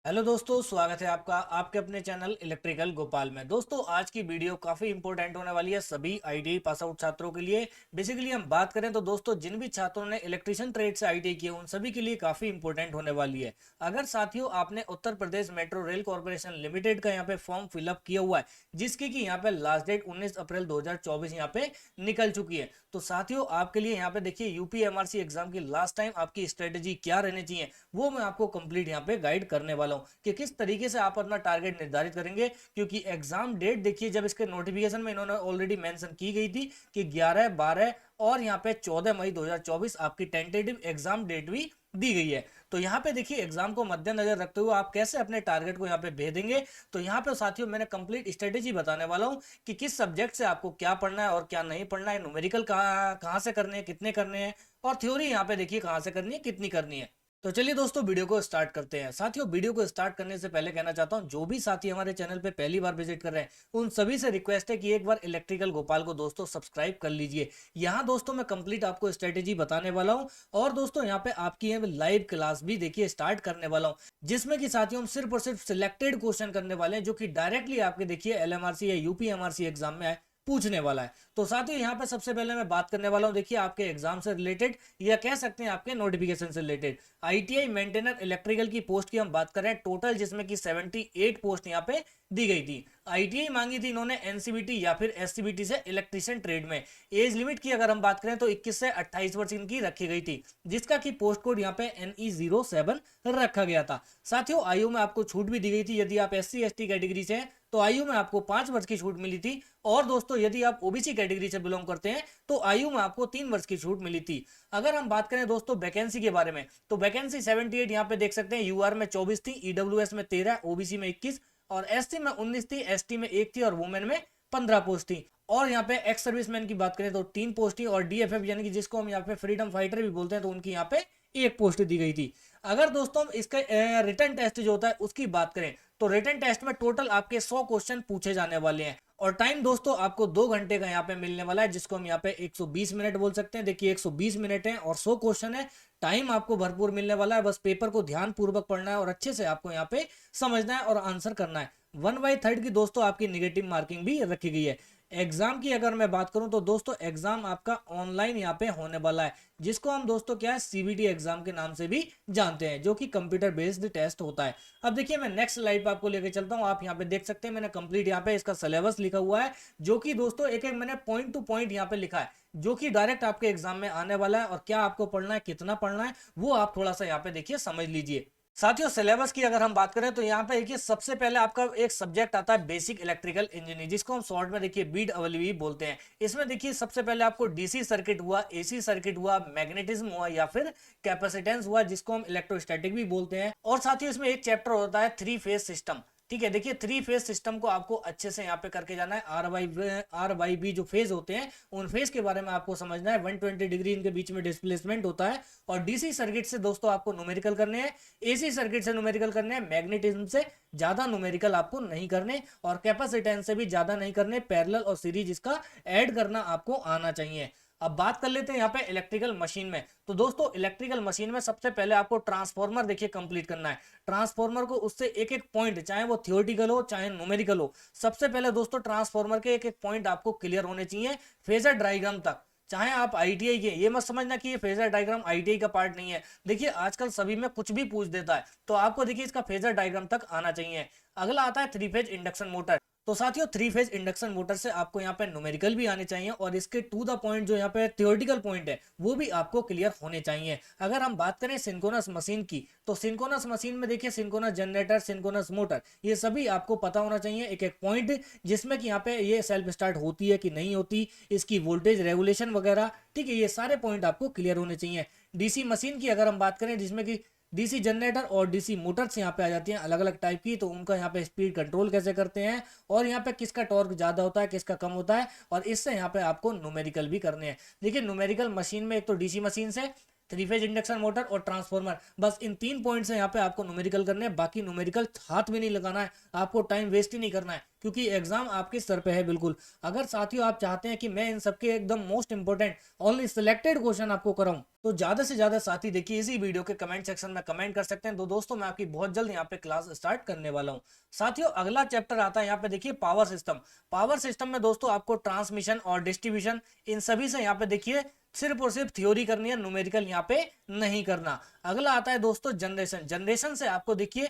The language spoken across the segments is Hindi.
हेलो दोस्तों, स्वागत है आपका आपके अपने चैनल इलेक्ट्रिकल गोपाल में। दोस्तों, आज की वीडियो काफ़ी इंपॉर्टेंट होने वाली है सभी आईटीआई पास आउट छात्रों के लिए। बेसिकली हम बात करें तो दोस्तों, जिन भी छात्रों ने इलेक्ट्रिशियन ट्रेड से आईटीआई किया उन सभी के लिए काफ़ी इंपॉर्टेंट होने वाली है। अगर साथियों आपने Uttar Pradesh metro rail corporation limited का यहाँ पे फॉर्म फिलअप किया हुआ है, जिसकी कि यहाँ पे लास्ट डेट 19 अप्रैल 2024 यहाँ पे निकल चुकी है, तो साथियों आपके लिए यहाँ पे देखिए यूपीएमआरसी एग्जाम की लास्ट टाइम आपकी स्ट्रेटेजी क्या रहनी चाहिए वो मैं आपको कंप्लीट यहाँ पे गाइड करने वाला हूँ कि किस तरीके से आप अपना टारगेट निर्धारित करेंगे। क्योंकि एग्जाम डेट देखिए, जब इसके नोटिफिकेशन में इन्होंने ऑलरेडी मेंशन की गई थी कि 11, 12 और यहाँ पे 14 मई 2024 आपकी टेंटेटिव एग्जाम डेट भी दी गई है। तो यहाँ पे देखिए एग्जाम को मद्देनजर रखते हुए आप कैसे अपने टारगेट को यहाँ पे भेजेंगे, तो यहाँ पे साथियों मैंने कंप्लीट स्ट्रेटेजी बताने वाला हूँ कि किस सब्जेक्ट से आपको क्या पढ़ना है और क्या नहीं पढ़ना है, न्यूमेरिकल कहाँ कहाँ से करने हैं, कितने करने हैं, और थ्योरी यहाँ पे देखिए कहाँ से करनी है, कितनी करनी है। तो चलिए दोस्तों वीडियो को स्टार्ट करते हैं। साथियों वीडियो को स्टार्ट करने से पहले कहना चाहता हूं, जो भी साथी हमारे चैनल पे पहली बार विजिट कर रहे हैं उन सभी से रिक्वेस्ट है कि एक बार इलेक्ट्रिकल गोपाल को दोस्तों सब्सक्राइब कर लीजिए। यहाँ दोस्तों मैं कंप्लीट आपको स्ट्रेटेजी बताने वाला हूँ, और दोस्तों यहाँ पे आपकी लाइव क्लास भी देखिए स्टार्ट करने वाला हूँ, जिसमें कि साथियों हम सिर्फ और सिर्फ सिलेक्टेड क्वेश्चन करने वाले हैं जो कि डायरेक्टली आपके देखिए एलएमआरसी या यूपीएमआरसी एग्जाम में आए पूछने वाला है। तो साथियों यहाँ पे सबसे पहले मैं बात करने वाला हूँ देखिए आपके एग्जाम से रिलेटेड, या कह सकते हैं आपके नोटिफिकेशन से रिलेटेड। आईटीआई मेंटेनर इलेक्ट्रिकल की पोस्ट की हम बात कर रहे हैं टोटल, जिसमें कि 78 पोस्ट यहाँ पे दी गई थी। आईटीआई मांगी थी इन्होंने एनसीबीटी या फिर एससीबीटी से इलेक्ट्रिशियन ट्रेड में। एज लिमिट की अगर हम बात करें तो 21 से 28 वर्ष इनकी रखी गई थी, जिसका कि पोस्ट कोड यहाँ पे NE07 रखा गया था। साथियों आयु में आपको छूट भी दी गई थी, यदि आप SC ST कैटेगरी से हैं तो आयु में आपको 5 वर्ष की छूट मिली थी, और दोस्तों यदि आप ओबीसी कैटेगरी से बिलोंग करते हैं तो आयु में आपको 3 वर्ष की छूट मिली थी। अगर हम बात करें दोस्तों वैकेंसी के बारे में, तो वैकेंसी 78 यहाँ पे देख सकते हैं। यूआर में 24 थी, ईडब्ल्यूएस में 13, ओबीसी में 21 और एससी में 19 थी, एसटी में 1 थी और वुमेन में 15 पोस्ट थी। और यहाँ पे एक्स सर्विसमैन की बात करें तो 3 पोस्ट थी, और डीएफएफ यानी कि जिसको हम यहाँ पे फ्रीडम फाइटर भी बोलते हैं तो उनकी यहाँ पे 1 पोस्ट दी गई थी। अगर दोस्तों हम इसका रिटर्न टेस्ट जो होता है उसकी बात करें तो रिटर्न टेस्ट में टोटल आपके 100 क्वेश्चन पूछे जाने वाले हैं, और टाइम दोस्तों आपको 2 घंटे का यहाँ पे मिलने वाला है, जिसको हम यहाँ पे 120 मिनट बोल सकते हैं। देखिए 120 मिनट है और 100 क्वेश्चन है, टाइम आपको भरपूर मिलने वाला है। बस पेपर को ध्यान पूर्वक पढ़ना है और अच्छे से आपको यहाँ पे समझना है और आंसर करना है। 1/3 की दोस्तों आपकी निगेटिव मार्किंग भी रखी गई है। एग्जाम की अगर मैं बात करूं तो दोस्तों एग्जाम आपका ऑनलाइन यहाँ पे होने वाला है, जिसको हम दोस्तों क्या है सीबीटी एग्जाम के नाम से भी जानते हैं, जो कि कंप्यूटर बेस्ड टेस्ट होता है। अब देखिए मैं नेक्स्ट स्लाइड पे आपको लेके चलता हूँ। आप यहाँ पे देख सकते हैं मैंने कंप्लीट यहाँ पे इसका सिलेबस लिखा हुआ है, जो कि दोस्तों एक एक मैंने पॉइंट टू पॉइंट यहाँ पे लिखा है, जो कि डायरेक्ट आपके एग्जाम में आने वाला है। और क्या आपको पढ़ना है, कितना पढ़ना है, वो आप थोड़ा सा यहाँ पे देखिए समझ लीजिए। साथियों सिलेबस की अगर हम बात करें तो यहाँ पे देखिए सबसे पहले आपका एक सब्जेक्ट आता है बेसिक इलेक्ट्रिकल इंजीनियरिंग, जिसको हम शॉर्ट में देखिए BEE बोलते हैं। इसमें देखिए सबसे पहले आपको डीसी सर्किट हुआ, एसी सर्किट हुआ, मैग्नेटिज्म हुआ या फिर कैपेसिटेंस हुआ, जिसको हम इलेक्ट्रोस्टैटिक भी बोलते हैं। और साथियों इसमें एक चैप्टर होता है 3 फेज सिस्टम। ठीक है, देखिए 3 फेज सिस्टम को आपको अच्छे से यहाँ पे करके जाना है। आर वाई बी जो फेज होते हैं उन फेज के बारे में आपको समझना है। 120 डिग्री इनके बीच में डिस्प्लेसमेंट होता है। और डीसी सर्किट से दोस्तों आपको न्यूमेरिकल करने हैं, एसी सर्किट से न्यूमेरिकल करने हैं, मैग्नेटिज्म से ज्यादा न्यूमेरिकल आपको नहीं करने, और कैपेसिटेंस से भी ज्यादा नहीं करने। पैरेलल और सीरीज इसका ऐड करना आपको आना चाहिए। अब बात कर लेते हैं यहाँ पे इलेक्ट्रिकल मशीन में। तो दोस्तों इलेक्ट्रिकल मशीन में सबसे पहले आपको ट्रांसफॉर्मर देखिए कंप्लीट करना है। ट्रांसफॉर्मर को उससे एक एक पॉइंट, चाहे वो थियोरेटिकल हो चाहे न्यूमेरिकल हो, सबसे पहले दोस्तों ट्रांसफॉर्मर के एक एक पॉइंट आपको क्लियर होने चाहिए फेजर डायग्राम तक। चाहे आप आईटीआई के, ये मत समझना कि ये फेजर डायग्राम आईटीआई का पार्ट नहीं है। देखिए आजकल सभी में कुछ भी पूछ देता है, तो आपको देखिए इसका फेजर डायग्राम तक आना चाहिए। अगला आता है 3 फेज इंडक्शन मोटर। तो साथियों 3 फेज इंडक्शन मोटर से आपको यहाँ पे न्यूमेरिकल भी आने चाहिए, और इसके टू द पॉइंट जो यहाँ पे थियोरेटिकल पॉइंट है वो भी आपको क्लियर होने चाहिए। अगर हम बात करें सिंक्रोनस मशीन की, तो सिंक्रोनस मशीन में देखिए सिंक्रोनस जनरेटर, सिंक्रोनस मोटर, ये सभी आपको पता होना चाहिए एक एक पॉइंट, जिसमें कि यहाँ पे ये सेल्फ स्टार्ट होती है कि नहीं होती, इसकी वोल्टेज रेगुलेशन वगैरह। ठीक है, ये सारे पॉइंट आपको क्लियर होने चाहिए। डीसी मशीन की अगर हम बात करें, जिसमें कि डीसी जनरेटर और डीसी मोटर्स यहाँ पे आ जाती हैं अलग अलग टाइप की, तो उनका यहाँ पे स्पीड कंट्रोल कैसे करते हैं, और यहाँ पे किसका टॉर्क ज्यादा होता है किसका कम होता है, और इससे यहाँ पे आपको न्यूमेरिकल भी करने हैं। देखिए न्यूमेरिकल मशीन में एक तो डीसी मशीन से थ्री फेज इंडक्शन मोटर और ट्रांसफॉर्मर। बस इन 3 पॉइंट से यहाँ पे आपको न्यूमेरिकल करने हैं, बाकी न्यूमेरिकल हाथ भी नहीं लगाना है, आपको टाइम वेस्ट ही नहीं करना है, क्योंकि एग्जाम आपके सर पे है बिल्कुल। अगर साथियों आप चाहते हैं कि मैं इन सबके एकदम most important only selected question आपको कराऊं, तो ज्यादा से ज्यादा साथी देखिए इसी वीडियो के कमेंट सेक्शन में कमेंट कर सकते हैं। तो दोस्तों मैं आपकी बहुत जल्द यहाँ पे क्लास स्टार्ट करने वाला हूँ। साथियों अगला चैप्टर आता है यहाँ पे देखिए पावर सिस्टम। पावर सिस्टम में दोस्तों आपको ट्रांसमिशन और डिस्ट्रीब्यूशन इन सभी से यहाँ पे देखिए सिर्फ और सिर्फ थ्योरी करनी है, न्यूमेरिकल यहाँ पे नहीं करना। अगला आता है दोस्तों जनरेशन। जनरेशन से आपको देखिए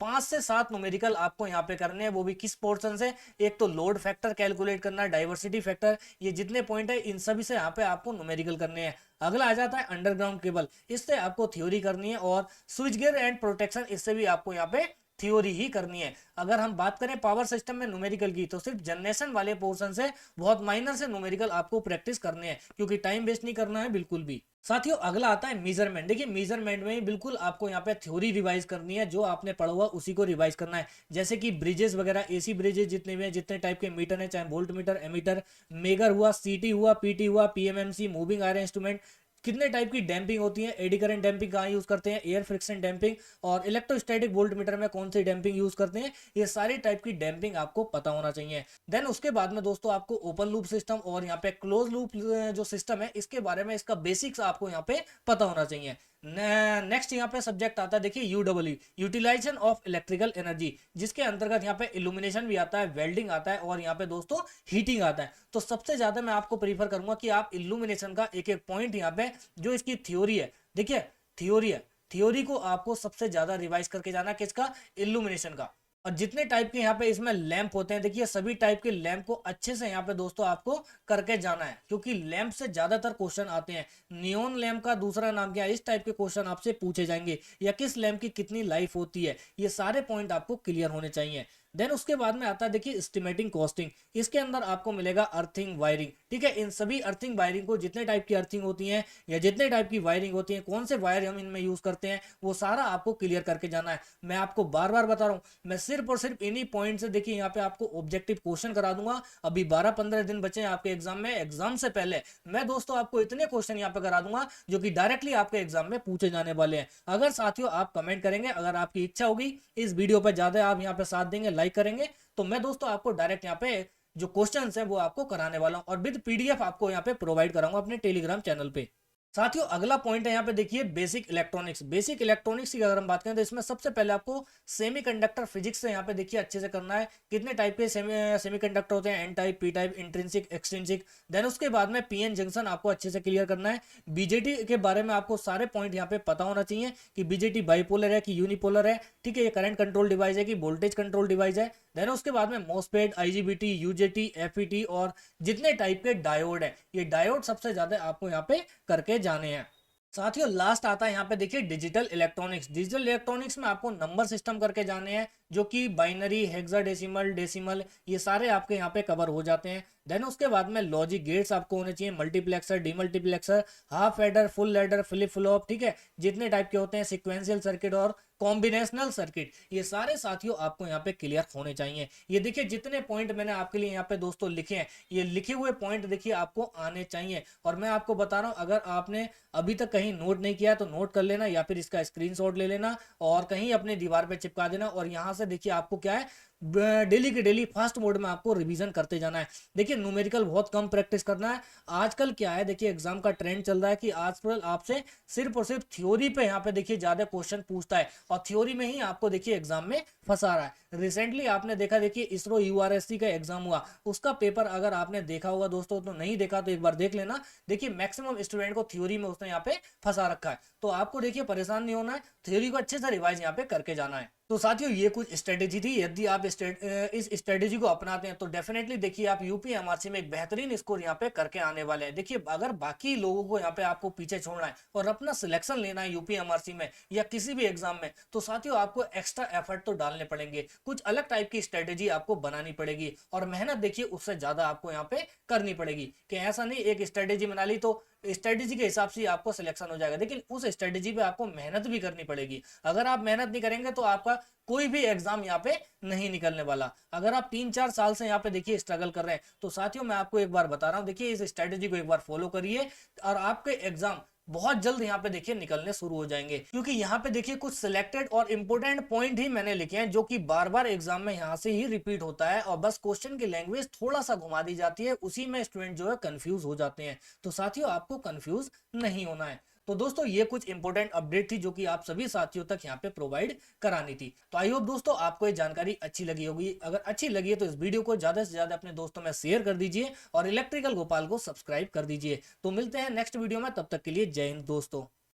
5 से 7 न्यूमेरिकल आपको यहाँ पे करने हैं, वो भी किस पोर्शन से। एक तो लोड फैक्टर कैलकुलेट करना, डाइवर्सिटी फैक्टर, ये जितने पॉइंट है इन सभी से यहाँ पे आपको न्यूमेरिकल करने हैं। अगला आ जाता है अंडरग्राउंड केबल, इससे आपको थ्योरी करनी है, और स्विच गियर एंड प्रोटेक्शन इससे भी आपको यहाँ पे थ्योरी ही करनी है। अगर हम बात करें पावर सिस्टम में न्यूमेरिकल की, तो सिर्फ जनरेशन वाले पोर्शन से बहुत माइनर से न्यूमेरिकल आपको प्रैक्टिस करने हैं, क्योंकि टाइम वेस्ट नहीं करना है बिल्कुल भी। साथियों अगला आता है मेजरमेंट। देखिए मेजरमेंट में बिल्कुल आपको यहाँ पे थ्योरी रिवाइज करनी है, जो आपने पढ़ा हुआ उसी को रिवाइज करना है। जैसे कि ब्रिजेस वगैरह, एसी ब्रिजेस जितने भी हैं, जितने टाइप के मीटर हैं, चाहे वोल्ट मीटर, एमीटर, मेगर हुआ, सीटी हुआ, पीटी हुआ, पीएमएमसी, मूविंग आयरन इंस्ट्रूमेंट, कितने टाइप की डैम्पिंग होती है, एडी करंट डैम्पिंग कहाँ यूज करते हैं, एयर फ्रिक्शन डैम्पिंग, और इलेक्ट्रोस्टैटिक वोल्ट मीटर में कौन सी डैम्पिंग यूज करते हैं, ये सारी टाइप की डैम्पिंग आपको पता होना चाहिए। देन उसके बाद में दोस्तों आपको ओपन लूप सिस्टम और यहाँ पे क्लोज लूप जो सिस्टम है, इसके बारे में इसका बेसिक्स आपको यहाँ पे पता होना चाहिए। नेक्स्ट यहाँ पे सब्जेक्ट आता है देखिए UW, utilisation of electrical energy, जिसके अंतर्गत यहाँ पे इल्यूमिनेशन भी आता है, वेल्डिंग आता है, और यहाँ पे दोस्तों हीटिंग आता है। तो सबसे ज्यादा मैं आपको प्रीफर करूंगा कि आप इल्यूमिनेशन का एक एक पॉइंट यहाँ पे जो इसकी थ्योरी है, देखिए थ्योरी है, थ्योरी को आपको सबसे ज्यादा रिवाइज करके जाना, किसका, इल्यूमिनेशन का। और जितने टाइप के यहाँ पे इसमें लैंप होते हैं, देखिए सभी टाइप के लैंप को अच्छे से यहाँ पे दोस्तों आपको करके जाना है, क्योंकि लैंप से ज्यादातर क्वेश्चन आते हैं। नियोन लैंप का दूसरा नाम क्या है, इस टाइप के क्वेश्चन आपसे पूछे जाएंगे, या किस लैंप की कितनी लाइफ होती है, ये सारे पॉइंट आपको क्लियर होने चाहिए। देन उसके बाद में आता है देखिए एस्टिमेटिंग कॉस्टिंग, इसके अंदर आपको मिलेगा अर्थिंग वायरिंग। ठीक है, इन सभी अर्थिंग वायरिंग को, जितने टाइप की अर्थिंग होती है या जितने टाइप की वायरिंग होती है, कौन से वायर हम इनमें यूज करते हैं, वो सारा आपको क्लियर करके जाना है। मैं आपको बार बार बता रहा हूं, मैं सिर्फ और सिर्फ इन्हीं पॉइंट से देखिए यहाँ पे आपको ऑब्जेक्टिव क्वेश्चन करा दूंगा। अभी 12-15 दिन बचे हैं आपके एग्जाम में, एग्जाम से पहले मैं दोस्तों आपको इतने क्वेश्चन यहाँ पे करा दूंगा जो कि डायरेक्टली आपके एग्जाम में पूछे जाने वाले हैं। अगर साथियों आप कमेंट करेंगे, अगर आपकी इच्छा होगी इस वीडियो पर ज्यादा आप यहाँ पे साथ देंगे, लाइक करेंगे, तो मैं दोस्तों आपको डायरेक्ट यहाँ पे जो क्वेश्चंस हैं वो आपको कराने वाला हूं, और विद पीडीएफ आपको यहाँ पे प्रोवाइड कराऊंगा अपने टेलीग्राम चैनल पे। साथियों अगला पॉइंट है यहाँ पे देखिए बेसिक इलेक्ट्रॉनिक्स। बेसिक इलेक्ट्रॉनिक्स की अगर हम बात करें तो इसमें सबसे पहले आपको सेमीकंडक्टर फिजिक्स से यहाँ पे देखिए अच्छे से करना है। कितने टाइप के सेमीकंडक्टर होते हैं, N type, P type, intrinsic, extrinsic. Then उसके बाद में पीएन जंक्शन आपको अच्छे से क्लियर करना है। बीजेटी के बारे में आपको सारे पॉइंट यहाँ पे पता होना चाहिए कि बीजेटी बाइपोलर है कि यूनिपोलर है। ठीक है, ये करंट कंट्रोल डिवाइस है कि वोल्टेज कंट्रोल डिवाइस है। देन उसके बाद में मॉसफेट, आईजीबीटी, यूजेटी, एफईटी, और जितने टाइप के डायोड है, ये डायोड सबसे ज्यादा आपको यहाँ पे करके जाने हैं। साथियों लास्ट आता है यहाँ पे देखिए डिजिटल इलेक्ट्रॉनिक्स। डिजिटल इलेक्ट्रॉनिक्स में आपको नंबर सिस्टम करके जाने हैं, जो कि बाइनरी, हेक्साडेसिमल, डेसिमल, ये सारे आपके यहाँ पे कवर हो जाते हैं। देन उसके बाद में लॉजिक गेट्स आपको होने चाहिए, multiplexer, demultiplexer, half adder, full adder, flip flop. ठीक है, जितने टाइप के होते हैं, सिक्वेंशियल सर्किट और कॉम्बिनेशनल सर्किट, ये सारे साथियों आपको यहाँ पे क्लियर होने चाहिए। ये देखिए जितने पॉइंट मैंने आपके लिए यहाँ पे दोस्तों लिखे हैं, ये लिखे हुए पॉइंट देखिए आपको आने चाहिए। और मैं आपको बता रहा हूँ, अगर आपने अभी तक कहीं नोट नहीं किया तो नोट कर लेना, या फिर इसका स्क्रीनशॉट ले लेना और कहीं अपने दीवार पे चिपका देना। और यहाँ से देखिए आपको क्या है, डेली के डेली फास्ट मोड में आपको रिवीजन करते जाना है। देखिए न्यूमेरिकल बहुत कम प्रैक्टिस करना है। आजकल क्या है, देखिए एग्जाम का ट्रेंड चल रहा है कि आजकल आपसे सिर्फ और सिर्फ थ्योरी पे यहाँ पे देखिए ज्यादा क्वेश्चन पूछता है, और थ्योरी में ही आपको देखिए एग्जाम में फंसा रहा है। रिसेंटली आपने देखा, देखिए इसरो यूआरएससी का एग्जाम हुआ, उसका पेपर अगर आपने देखा होगा दोस्तों, तो नहीं देखा तो एक बार देख लेना। देखिए मैक्सिमम स्टूडेंट को थ्योरी में उसने यहाँ पे फंसा रखा है। तो आपको देखिए परेशान नहीं होना है, थ्योरी को अच्छे से रिवाइज यहाँ पे करके जाना है। तो साथियों ये कुछ स्ट्रेटेजी थी। यदि आप इस स्ट्रेटेजी को अपनाते हैं तो डेफिनेटली देखिए आप यूपीएमआरसी में एक बेहतरीन स्कोर यहाँ पे करके आने वाले हैं। देखिए अगर बाकी लोगों को यहाँ पे आपको पीछे छोड़ना है और अपना सिलेक्शन लेना है यूपीएमआरसी में या किसी भी एग्जाम में, तो साथियों आपको एक्स्ट्रा एफर्ट तो डालने पड़ेंगे, कुछ अलग टाइप की स्ट्रेटेजी आपको बनानी पड़ेगी, और मेहनत देखिए उससे ज्यादा आपको यहाँ पे करनी पड़ेगी। कि ऐसा नहीं एक स्ट्रेटेजी बना ली तो स्ट्रेटेजी के हिसाब से आपको सिलेक्शन हो जाएगा, लेकिन उस स्ट्रेटेजी पे आपको मेहनत भी करनी पड़ेगी। अगर आप मेहनत नहीं करेंगे तो आपका कोई भी एग्जाम यहाँ पे नहीं निकलने वाला। अगर आप 3-4 साल से यहाँ पे देखिए स्ट्रगल कर रहे हैं, तो साथियों मैं आपको एक बार बता रहा हूँ, देखिए इस स्ट्रेटेजी को एक बार फॉलो करिए और आपके एग्जाम बहुत जल्द यहाँ पे देखिए निकलने शुरू हो जाएंगे, क्योंकि यहाँ पे देखिए कुछ सिलेक्टेड और इंपोर्टेंट पॉइंट ही मैंने लिखे हैं जो कि बार बार एग्जाम में यहाँ से ही रिपीट होता है और बस क्वेश्चन की लैंग्वेज थोड़ा सा घुमा दी जाती है, उसी में स्टूडेंट जो है कंफ्यूज हो जाते हैं। तो साथियों आपको कंफ्यूज नहीं होना है। तो दोस्तों ये कुछ इंपॉर्टेंट अपडेट थी जो कि आप सभी साथियों तक यहाँ पे प्रोवाइड करानी थी। तो आई होप दोस्तों आपको ये जानकारी अच्छी लगी होगी। अगर अच्छी लगी है तो इस वीडियो को ज्यादा से ज्यादा अपने दोस्तों में शेयर कर दीजिए और इलेक्ट्रिकल गोपाल को सब्सक्राइब कर दीजिए। तो मिलते हैं नेक्स्ट वीडियो में, तब तक के लिए जय हिंद दोस्तों।